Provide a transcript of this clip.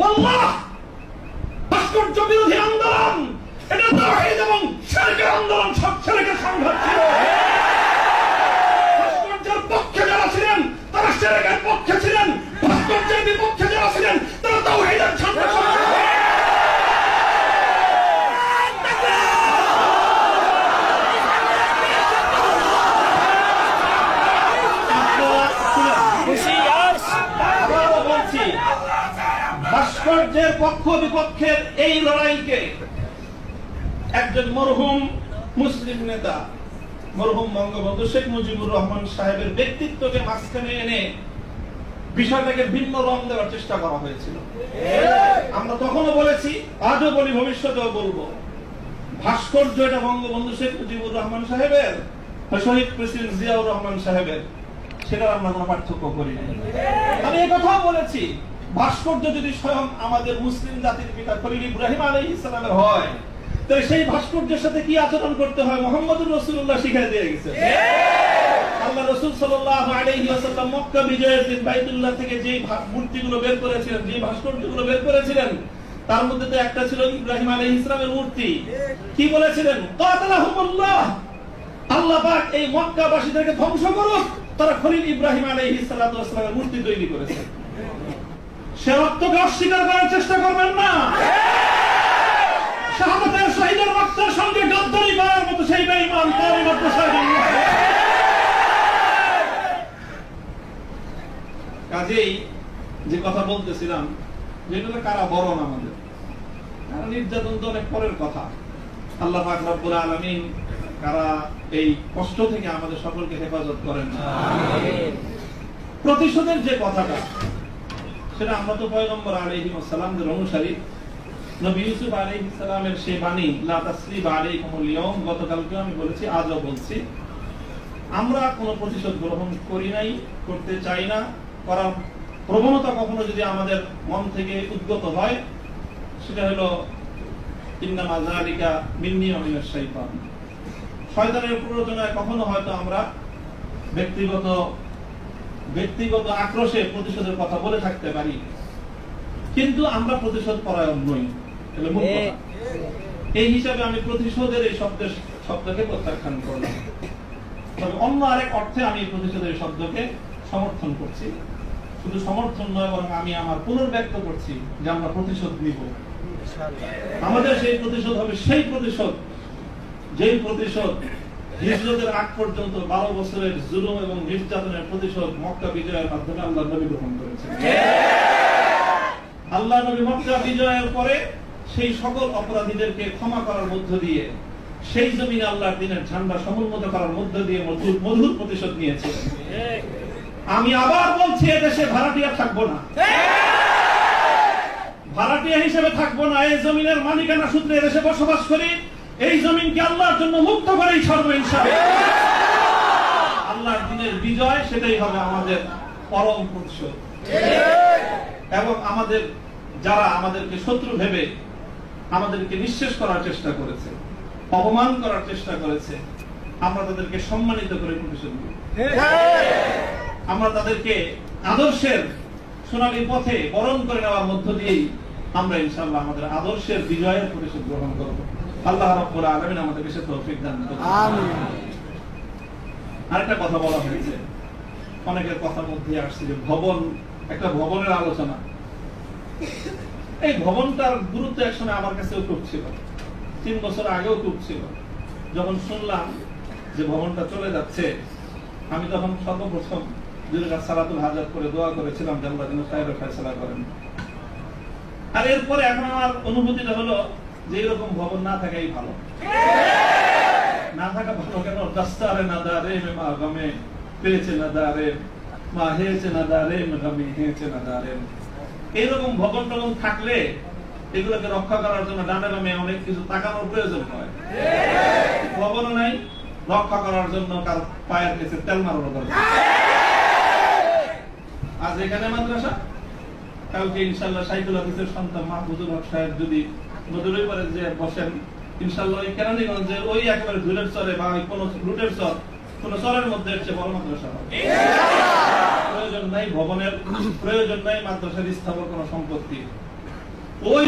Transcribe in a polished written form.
আল্লাহ, ভাস্কর্য বিরোধী আন্দোলন এটা তাওহীদ এবং শিরকের আন্দোলন, সব শিরকের সংঘাত ছিল। ভাস্কর্যের পক্ষে যারা ছিলেন তারা শিরকের পক্ষে ছিলেন, ভাস্কর্যের বিপক্ষে যারা ছিলেন তারা তাওহীদের ঝান্ডা ভাস্কর্যের পক্ষ বিপক্ষের এই লড়াইকে একজন মরহুম মুসলিম নেতা, মরহুম বঙ্গবন্ধু শেখ মুজিবুর রহমান সাহেবের ব্যক্তিত্বকে মাঝখানে এনে বিষয়টাকে ভিন্ন রং দেওয়ার চেষ্টা করা হয়েছিল। আমরা তখনও বলেছি, আজও বলি, ভবিষ্যতেও বলবো, ভাস্কর্য এটা বঙ্গবন্ধু শেখ মুজিবুর রহমান সাহেবের, শহীদ প্রেসিডেন্ট জিয়াউর রহমান সাহেবের, সেটা আমরা কোনো পার্থক্য করি না। আমি এই কথাও বলেছি, ভাস্কর্য যদি স্বয়ং আমাদের মুসলিম জাতির পিতা খলিল ইব্রাহিম আলাইহিস সালামের হয়, তাহলে সেই ভাস্কর্যের সাথে কি আচরণ করতে হয় মুহাম্মদুর রাসূলুল্লাহ শিখিয়ে দিয়ে গেছে। আল্লাহ রাসূল সাল্লাল্লাহু আলাইহি ওয়াসাল্লাম মক্কা বিজয়ের দিন বাইতুল্লাহ থেকে যে মূর্তিগুলো বের করেছিলেন, যে ভাস্কর্যগুলো বের করেছিলেন, তার মধ্যে তো একটা ছিল ইব্রাহিম আলাইহিস সালামের মূর্তি। কি বলেছিলেন? কাতালাহুমুল্লাহ, আল্লাহ পাক এই মক্কাবাসীদেরকে ধ্বংস করুক, তারা খলিল ইব্রাহিম আলাইহিস সালাতু ওয়াস সালামের মূর্তি তৈরি করেছে। সে রক্তকে অস্বীকার করার চেষ্টা করবেন না। শাহাদাতের শহীদের রক্তের সঙ্গে গাদ্দারি করার মতো সেই বেঈমান তারই মতো শহীদ। কাজেই যে কথা বলতেছিলাম, যেগুলো কারা বরণ আমাদের, কারণ নির্যাতন তো অনেক পরের কথা। আল্লাহ পাক রব্বুল আলামিন কারা এই কষ্ট থেকে আমাদের সকলকে হেফাজত করেন। প্রতিশোধের যে কথাটা, সেটা আমরা তো পয়গম্বর আলাইহিস সালামের অনুসারী। নবী ইউসুফ আলাইহিস সালামের সেই বাণী, লা তাসরিবা আলাইকুমুল ইয়াউম, গতকালকে আমি বলেছি, আজও বলছি, আমরা কোনো প্রতিশোধ গ্রহণ করি নাই, করতে চাই না। করার প্রবণতা কখনো যদি আমাদের মন থেকে উদ্গত হয়, সেটা হলো ইন্নামা যালিকা মিন্নী ওয়া মিনাশ শাইতান, শয়তানের প্ররোচনায় কখনো হয়তো আমরা ব্যক্তিগত আক্রোশে প্রতিশোধের কথা বলে থাকতে পারি, কিন্তু আমরা প্রতিশোধ পরায়ণ নই। এই হিসাবে আমি প্রতিশোধের এই শব্দকে প্রত্যাখ্যান করলাম। তবে অন্য আরেক অর্থে আমি প্রতিশোধের শব্দকে সমর্থন করছি। শুধু সমর্থন নয়, বরং আমি আমার পুনর্ব্যক্ত করছি যে আমরা প্রতিশোধ নিব। আমাদের সেই প্রতিশোধ হবে সেই প্রতিশোধ, যেই প্রতিশোধ হিজরতের আগ পর্যন্ত 12 বছরের জুলুম এবং নির্যাতনের প্রতিশোধ মক্কা বিজয়ের মাধ্যমে আল্লাহ নবী গ্রহণ করেছেন। আল্লাহ নবী মক্কা বিজয়ের পরে সেই সকল অপরাধীদেরকে ক্ষমা করার মধ্য দিয়ে, সেই জমিনে আল্লাহর দ্বীনের ঝান্ডা সমুন্নত করার মধ্য দিয়ে মধুর প্রতিশোধ নিয়েছিলেন। আমি আবার বলছি, এদেশে ভাড়াটিয়া থাকবো না, ভাড়াটিয়া হিসেবে থাকবো না। এই জমিনের মালিকানা সূত্রে এদেশে বসবাস করি। এই জমিনকে আল্লাহর জন্য মুক্ত করেই ছাড়বো ইনশাআল্লাহ। আল্লাহর দ্বীনের বিজয়, সেটাই হবে আমাদের পরম প্রতিশোধ। এবং আমাদের যারা আমাদেরকে শত্রু ভেবে আমাদেরকে নিঃশেষ করার চেষ্টা করেছে, অপমান করার চেষ্টা করেছে, আমরা তাদেরকে সম্মানিত করে প্রতিশোধ নেব। আমরা তাদেরকে আদর্শের সোনালী পথে বরণ করে নেওয়ার মধ্য দিয়েই আমরা ইনশাআল্লাহ আমাদের আদর্শের বিজয়ের প্রতিশোধ গ্রহণ করব। আল্লাহ রাব্বুল আলামিন আমাদেরকে সে তৌফিক দান করুন। আমিন। আরেকটা কথা বলা হয়েছে, অনেকের কথার মধ্যে আসছে যে ভবন, একটা ভবনের আলোচনা। এই ভবনটার গুরুত্ব একসময় আমার কাছেও খুব ছিল, 3 বছর আগেও খুব ছিল। যখন শুনলাম যে ভবনটা চলে যাচ্ছে, আমি তখন সর্বপ্রথম দুই রাকাত সালাতুল হাজাত করে দোয়া করেছিলাম যে আল্লাহ যেন খায়রের ফয়সালা করেন। আর এরপরে এখন আমার অনুভূতিটা হলো যে এরকম ভবন না থাকাই ভালো। না থাকা ভালো কেন? দাস্তারে না দারে মা গমে পেয়েছে না দারে মা হেয়েছে না দারে গমে হেয়েছে না দারে। এইরকম ভবন টবন থাকলে এগুলোকে রক্ষা করার জন্য ডানে বামে অনেক কিছু তাকানোর প্রয়োজন হয়। ভবনও নাই, রক্ষা করার জন্য কার পায়ের কাছে তেল মারানো দরকার। আজ এখানে মাদ্রাসা, কালকে ইনশাআল্লাহ সাইকুল হাদিসের সন্তান মাহমুদুল হক সাহেব যদি নদীর পারে যে বসেন, ইনশাআল্লাহ ওই কেরানীগঞ্জের ওই একেবারে ধুলের চরে বা কোন রুটের চর, কোন চরের মধ্যে হচ্ছে বড় মাদ্রাসা হবে। প্রয়োজন নাই ভবনের, প্রয়োজন নাই মাদ্রাসার স্থাপন কোন সম্পত্তি। ওই